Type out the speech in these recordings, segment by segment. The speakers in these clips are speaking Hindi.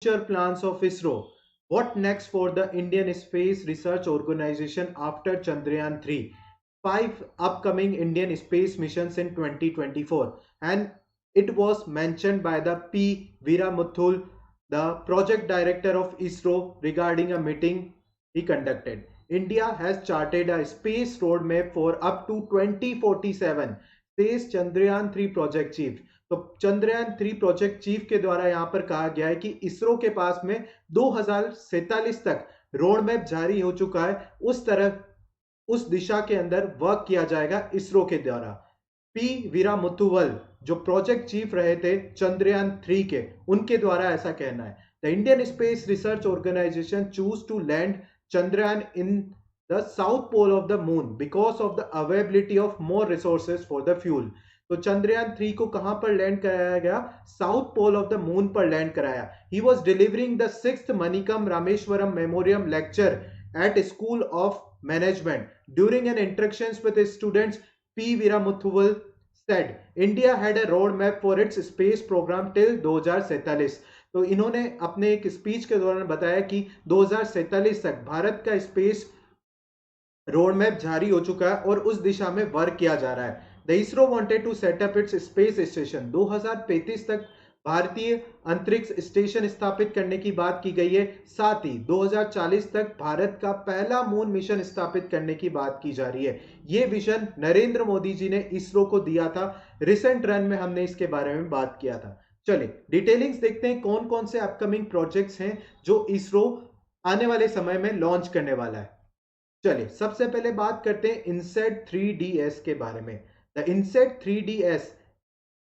future plans of ISRO. What next for the Indian Space Research Organization after Chandrayaan 3? Five upcoming Indian space missions in 2024. And it was mentioned by the P. Veeramuthul, the project director of ISRO, regarding a meeting he conducted. India has charted a space roadmap for up to 2047, says Chandrayaan 3 project chief. तो चंद्रयान 3 प्रोजेक्ट चीफ के द्वारा यहां पर कहा गया है कि इसरो के पास में 2047 तक रोड मैप जारी हो चुका है। उस दिशा के अंदर वर्क किया जाएगा इसरो के द्वारा। पी वीरामुथुवल जो प्रोजेक्ट चीफ रहे थे चंद्रयान 3 के, उनके द्वारा ऐसा कहना है। The Indian space Research Organisation choose to land Chandrayaan in the south pole of the moon because of the availability of more resources for the fuel. तो चंद्रयान 3 को कहां पर लैंड कराया गया? South pole of the moon पर लैंड कराया। He was delivering the 6th Manikam Rameshwaram memorial lecture at School of Management. During an interactions with his students, P. Veeramuthul said, India had a roadmap for its space program till 2047. तो इन्होंने अपने एक स्पीच के दौरान बताया कि 2047 तक भारत का स्पेस रोड मैप जारी हो चुका है और उस दिशा में वर्क किया जा रहा है। The ISRO wanted to set up its space station. 2035 तक भारतीय अंतरिक्ष स्टेशन स्थापित करने की बात की गई है। साथ ही 2040 तक भारत का पहला मून मिशन स्थापित करने की बात की जा रही है। यह विजन नरेंद्र मोदी जी ने इसरो को दिया था। रिसेंट रन में हमने इसके बारे में बात किया था। चलिए डिटेलिंग्स देखते हैं कौन कौन से अपकमिंग प्रोजेक्ट्स हैं जो इसरो आने वाले समय में लॉन्च करने वाला है। चलिए सबसे पहले बात करते हैं इनसेट 3DS के बारे में। The INSAT 3DS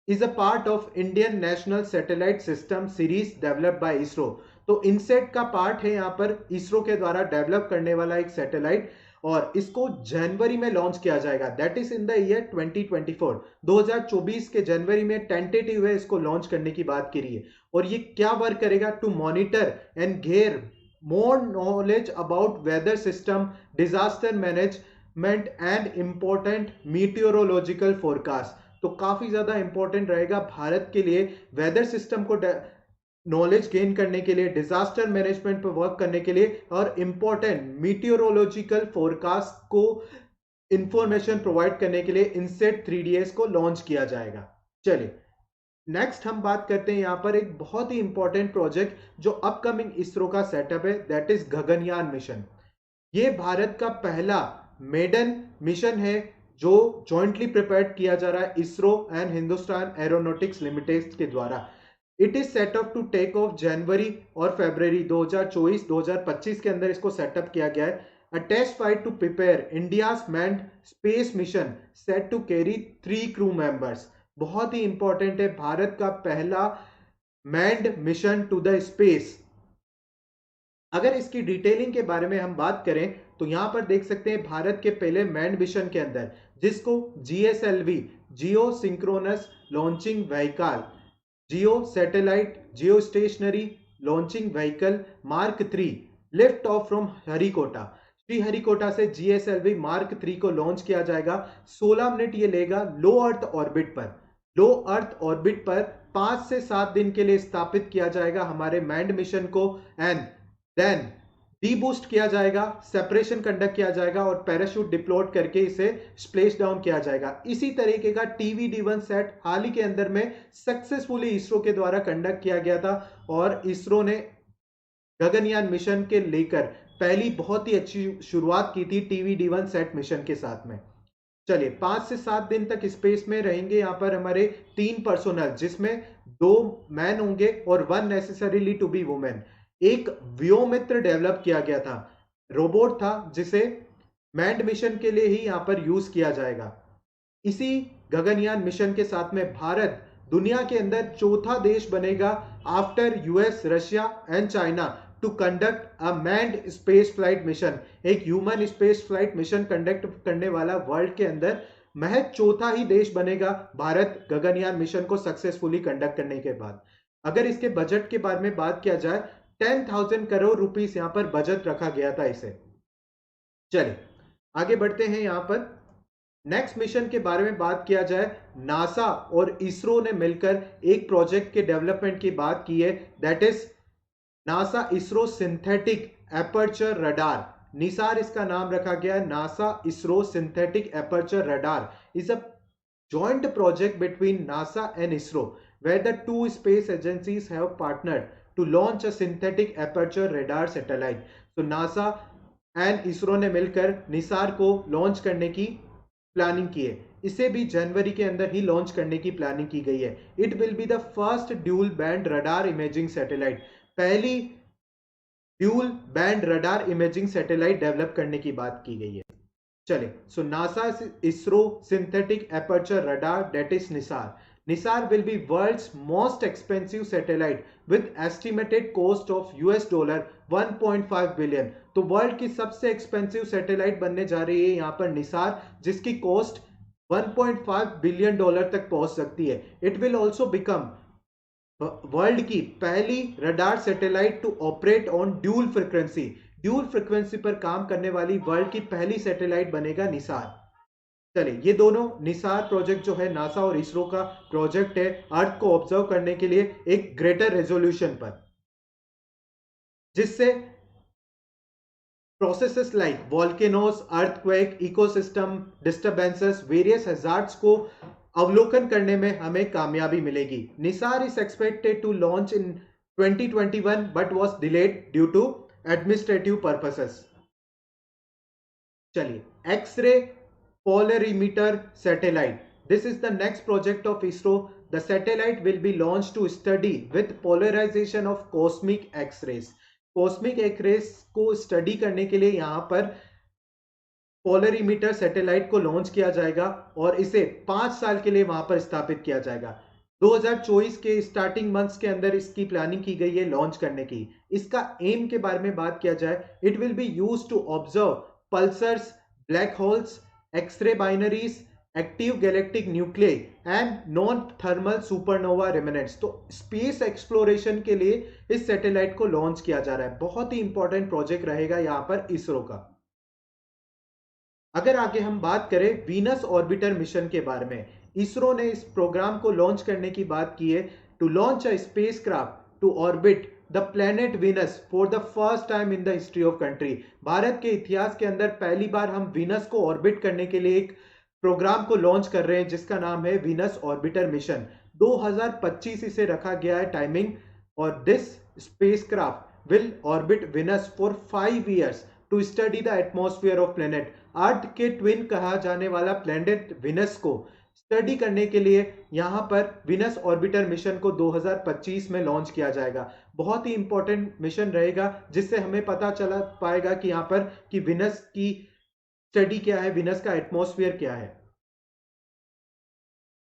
is a part of Indian National Satellite System series developed by ISRO। तो इनसेट का पार्ट है यहाँ पर इसरो के द्वारा डेवलप करने वाला एक सैटेलाइट और इसको जनवरी में लॉन्च किया जाएगा। That is in the year 2024। 2024 के जनवरी में टेंटेटिव है इसको लॉन्च करने की बात की रही है। और ये क्या वर्क करेगा? To monitor and gather more knowledge about weather system, disaster management and important meteorological forecast। तो काफी ज्यादा इंपॉर्टेंट रहेगा भारत के लिए वेदर सिस्टम को नॉलेज गेन करने के लिए, डिजास्टर मैनेजमेंट पर वर्क करने के लिए और इंपॉर्टेंट मीटियोरोलॉजिकल फोरकास्ट को इंफॉर्मेशन प्रोवाइड करने के लिए इनसेट 3DS को लॉन्च किया जाएगा। चलिए नेक्स्ट हम बात करते हैं यहां पर एक बहुत ही इंपॉर्टेंट प्रोजेक्ट जो अपकमिंग इसरो का सेटअप है, दैट इज गगनयान मिशन। ये भारत का पहला मेडन मिशन है जो जॉइंटली प्रिपेयर्ड किया जा रहा है ISRO and Hindustan Aeronautics Limited के द्वारा। It is set up to take off January और फरवरी 2024-2025 के अंदर इसको सेटअप किया गया है। A test flight to prepare India's manned space mission set to carry 3 crew members। बहुत ही इंपॉर्टेंट है, भारत का पहला manned mission to the space. अगर इसकी डिटेलिंग के बारे में हम बात करें तो यहां पर देख सकते हैं भारत के पहले मैन्ड मिशन के अंदर जिसको GSLV Jio synchronous launching vehicle, Jio satellite Jio stationery launching vehicle mark 3 lift off from Harikota. Sriharikota से GSLV मार्क 3 को लॉन्च किया जाएगा। 16 मिनट ये लेगा लो अर्थ ऑर्बिट पर। लो अर्थ ऑर्बिट पर 5 से 7 दिन के लिए स्थापित किया जाएगा हमारे मैन्ड मिशन को एंड देन डीबूस्ट किया जाएगा, सेपरेशन कंडक्ट किया जाएगा और पैराशूट डिप्लॉयड करके इसे स्प्लेश डाउन किया जाएगा। इसी तरीके का TVD-1 सेट हाल ही के अंदर में सक्सेसफुली इसरो के द्वारा कंडक्ट किया गया था और इसरो ने गगनयान मिशन के लेकर पहली बहुत ही अच्छी शुरुआत की थी TVD-1 सेट मिशन के साथ में। चलिए 5 से 7 दिन तक स्पेस में रहेंगे यहाँ पर हमारे 3 पर्सोनल, जिसमें 2 मैन होंगे और 1 नेसेसरीली टू बी वुमेन। एक व्योमित्र डेवलप किया गया था, रोबोट था जिसे मैन्ड मिशन के लिए ही यहाँ पर यूज किया जाएगा। इसी गगनयान मिशन के साथ में भारत दुनिया के अंदर चौथा देश बनेगा after US, Russia and China to conduct a manned space flight mission. एक human space flight mission conduct करने वाला वर्ल्ड के अंदर महज चौथा ही देश बनेगा भारत गगनयान मिशन को सक्सेसफुली कंडक्ट करने के बाद। अगर इसके बजट के बारे में बात किया जाए 10,000 करोड़ रुपीस यहां पर बजट रखा गया था इसे। चलिए आगे बढ़ते हैं। यहां पर नेक्स्ट मिशन के बारे में बात किया जाए, नासा और इसरो ने मिलकर एक प्रोजेक्ट के डेवलपमेंट की बात की है, that is NASA ISRO synthetic aperture radar, Nisar इसका नाम रखा गया है। NASA ISRO synthetic aperture radar is a joint project between NASA and ISRO, where the two space agencies have partnered to launch a synthetic aperture radar satellite. तो NASA and ISRO ने मिलकर निसार को लॉन्च करने की प्लानिंग की है। इसे भी जनवरी के अंदर ही लॉन्च करने की प्लानिंग की गई है। It will be the first dual band radar imaging satellite, पहली dual band radar imaging satellite develop करने की बात की गई है। चले, so NASA ISRO synthetic aperture radar, that is NISAR. NISAR will be world's most expensive satellite with estimated cost of $1.5 billion. तो वर्ल्ड की सबसे एक्सपेंसिव सैटेलाइट बनने जा रही है यहाँ पर निसार, जिसकी कॉस्ट $1.5 बिलियन तक पहुंच सकती है. It will also become world की पहली radar satellite to operate on dual frequency. Dual frequency पर काम करने वाली वर्ल्ड की पहली सैटेलाइट बनेगा निसार. चलिए, ये दोनों निसार प्रोजेक्ट जो है नासा और इसरो का प्रोजेक्ट है अर्थ को ऑब्जर्व करने के लिए एक ग्रेटर रेजोल्यूशन पर, जिससे processes like volcanoes, earthquake, ecosystem disturbances, various hazards को अवलोकन करने में हमें कामयाबी मिलेगी. NISAR is expected to launch in 2021 but was delayed due to administrative purposes. चलिए, X-ray polarimeter satellite. This is the next project of ISRO. The satellite will be launched to study with polarization of cosmic X-rays. Cosmic X-rays को स्टडी करने के लिए यहाँ पर पोलरीमीटर सैटेलाइट को लॉन्च किया जाएगा और इसे 5 साल के लिए वहां पर स्थापित किया जाएगा. 2024 के स्टार्टिंग मंथ्स के अंदर इसकी प्लानिंग की गई है लॉन्च करने की. इसका एम के बारे में बात किया जाए, it will be used to observe pulsars, black holes, X-ray binaries, active galactic nuclei and non-thermal supernova remnants. तो स्पेस एक्सप्लोरेशन के लिए इस सैटेलाइट को लॉन्च किया जा रहा है. बहुत ही इंपॉर्टेंट प्रोजेक्ट रहेगा यहां पर इसरो का. अगर आगे हम बात करें वीनस ऑर्बिटर मिशन के बारे में, इसरो ने इस प्रोग्राम को लॉन्च करने की बात की है. To launch a spacecraft to orbit the planet Venus for the first time in the history of country. Bharat के इतिहास के अंदर पहली बार हम वीनस को ऑर्बिट करने के लिए एक प्रोग्राम को लॉन्च कर रहे हैं जिसका नाम है वीनस ऑर्बिटर मिशन. 2025 इसे रखा गया है टाइमिंग, और this spacecraft will orbit Venus for 5 years to study the atmosphere of planet. Earth के ट्विन कहा जाने वाला प्लेनेट वीनस को स्टडी करने के लिए यहां पर वीनस ऑर्बिटर मिशन को 2025 में लॉन्च किया जाएगा. बहुत ही इंपॉर्टेंट मिशन रहेगा जिससे हमें पता चला पाएगा कि यहां पर कि वीनस की स्टडी क्या है, वीनस का एटमॉस्फेयर क्या है.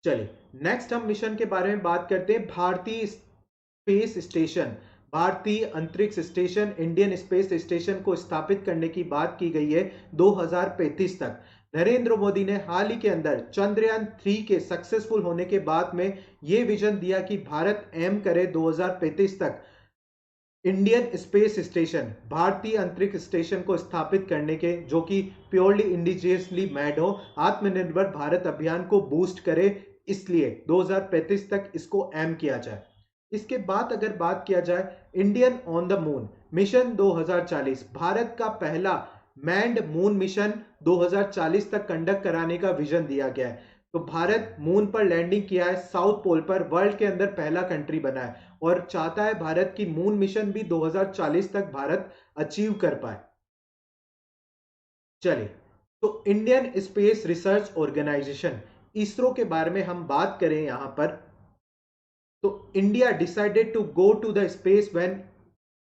चलिए, नेक्स्ट हम मिशन के बारे में बात करते हैं. भारतीय स्पेस स्टेशन, भारतीय अंतरिक्ष स्टेशन, इंडियन स्पेस स्टेशन को स्थापित करने की बात की गई है 2035 तक. नरेंद्र मोदी ने हाल ही के अंदर चंद्रयान 3 के सक्सेसफुल होने के बाद में यह विजन दिया कि भारत एम करे 2035 तक इंडियन स्पेस स्टेशन, भारतीय अंतरिक्ष स्टेशन को स्थापित करने के, जो कि प्योरली इंडिजियसली मैड हो, आत्मनिर्भर भारत अभियान को बूस्ट करे. इसलिए 2035 तक इसको एम किया जाए. इसके बाद अगर बात किया जाए Indian on the moon mission 2040, Bharat का पहला मैन्ड मून मिशन 2040 तक कंडक्ट कराने का विजन दिया गया है. तो भारत मून पर लैंडिंग किया है, साउथ पोल पर, वर्ल्ड के अंदर पहला कंट्री बना है और चाहता है भारत की मून मिशन भी 2040 तक भारत अचीव कर पाए. चलिए, तो Indian space Research Organisation ISRO के बारे में हम बात करें यहां पर, तो India decided to go to the space when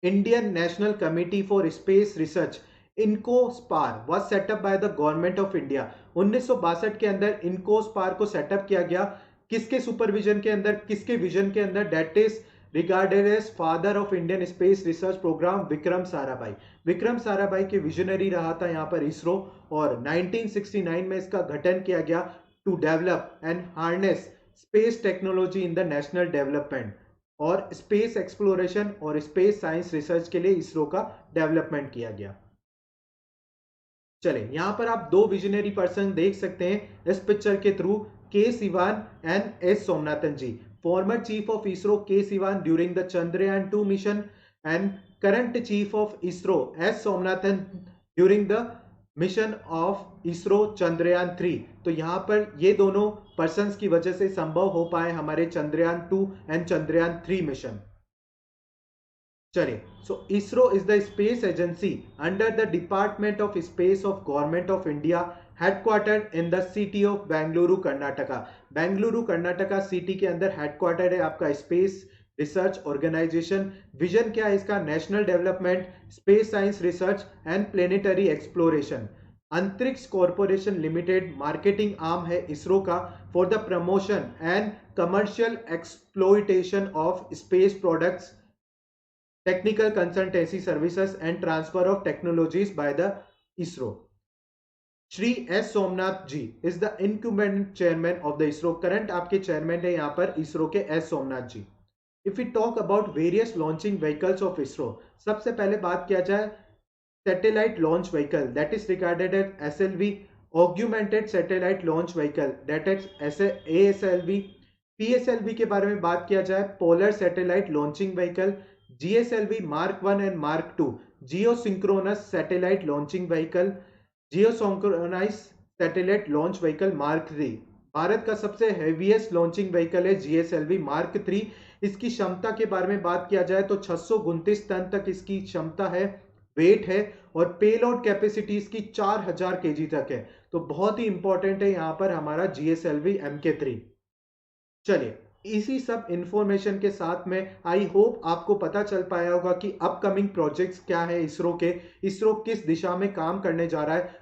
Indian National Committee for Space Research INCOSPAR was set up by the government of India. 1962 के अंदर इनकोस्पार को सेटअप किया गया. किसके सुपरविजन के अंदर, किसके विजन के अंदर? That is regarded as father of Indian space research programme, Vikram Sarabhai. Vikram Sarabhai के विजनरी रहा था यहाँ पर इसरो, और 1969 में इसका गठन किया गया to develop and harness space technology in the national development, और स्पेस एक्सप्लोरेशन और स्पेस साइंस रिसर्च के लिए इसरो का डेवलपमेंट किया गया. चले, यहां पर आप दो विजनरी पर्सन देख सकते हैं इस पिक्चर के through, K Sivan and S Somanathan ji. Former chief of ISRO K Sivan during the Chandrayaan 2 mission and current chief of ISRO S Somnathan during the mission of ISRO Chandrayaan 3। तो यहां पर ये दोनों पर्संस की वजह से संभव हो पाए हमारे चंद्रयान 2 एंड चंद्रयान 3 मिशन। चलिए, so ISRO is the space agency under the department of space of government of India, headquartered in the city of Bengaluru Karnataka. Bengaluru Karnataka city के अंदर हेडक्वार्टर है आपका स्पेस रिसर्च ऑर्गेनाइजेशन। विजन क्या है इसका? National development, space science research and planetary exploration. अंतरिक्ष कॉरपोरेशन लिमिटेड मार्केटिंग आर्म है इसरो का for the promotion and commercial exploitation of space products, technical consultancy services and transfer of technologies by the ISRO. Shri S Somnath ji is the incumbent chairman of the ISRO। Current आपके चेयरमैन है यहाँ पर इसरो के S Somnath ji. If you talk about various launching vehicles of ISRO, सबसे पहले बात किया जाए satellite launch vehicle that is regarded as SLV, augmented satellite launch vehicle that is ASLV। PSLV के बारे में बात किया जाए polar satellite launching vehicle, GSLV Mark 1 and Mark 2 geosynchronous satellite launching vehicle, geosynchronise satellite launch vehicle mark 3। Bharat का सबसे हेवीएस्ट लॉन्चिंग व्हीकल है GSLV Mark 3। इसकी क्षमता के बारे में बात किया जाए तो 629 टन तक इसकी क्षमता है, वेट है, और पेलोड कैपेसिटी इसकी 4000 kg तक है। तो बहुत ही इंपॉर्टेंट है यहाँ पर हमारा GSLV MK3। चलिए, इसी सब इंफॉर्मेशन के साथ में आई होप आपको पता चल पाया होगा कि अपकमिंग प्रोजेक्ट्स क्या है इसरो के, इसरो किस दिशा में काम करने जा रहा है।